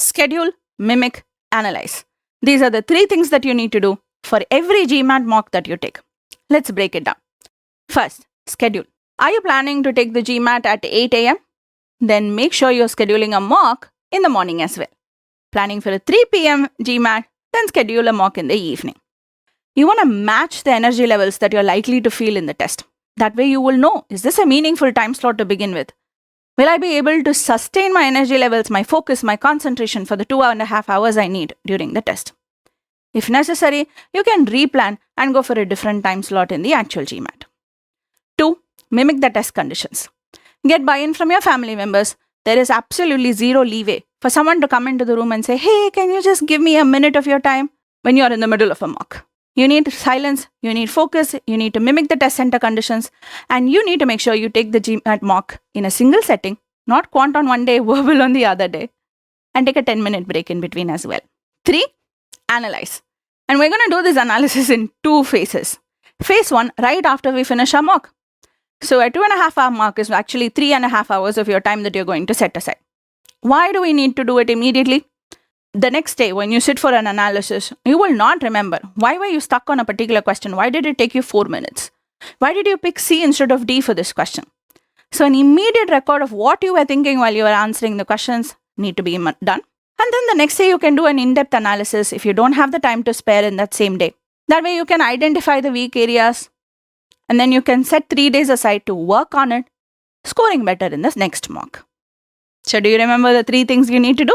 schedule, mimic, analyze. These are the 3 things that you need to do for every GMAT mock that you take. Let's break it down. First, schedule. Are you planning to take the GMAT at 8 a.m.? Then make sure you're scheduling a mock in the morning as well. Planning for a 3 p.m. GMAT, then schedule a mock in the evening. You want to match the energy levels that you're likely to feel in the test. That way you will know, is this a meaningful time slot to begin with? Will I be able to sustain my energy levels, my focus, my concentration for the 2.5 hours I need during the test? If necessary, you can replan and go for a different time slot in the actual GMAT. 2. Mimic the test conditions. Get buy-in from your family members. There is absolutely zero leeway for someone to come into the room and say, hey, can you just give me a minute of your time when you're in the middle of a mock? You need silence, you need focus, you need to mimic the test center conditions, and you need to make sure you take the GMAT mock in a single setting, not quant on one day, verbal on the other day, and take a 10-minute break in between as well. 3. Analyze. And we're going to do this analysis in 2 phases. Phase 1, right after we finish our mock. So a 2.5 hour mock is actually 3.5 hours of your time that you're going to set aside. Why do we need to do it immediately? The next day, when you sit for an analysis, you will not remember. Why were you stuck on a particular question? Why did it take you 4 minutes? Why did you pick C instead of D for this question? So an immediate record of what you were thinking while you were answering the questions need to be done. And then the next day, you can do an in-depth analysis if you don't have the time to spare in that same day. That way, you can identify the weak areas, and then you can set 3 days aside to work on it, scoring better in this next mock. So do you remember the 3 things you need to do?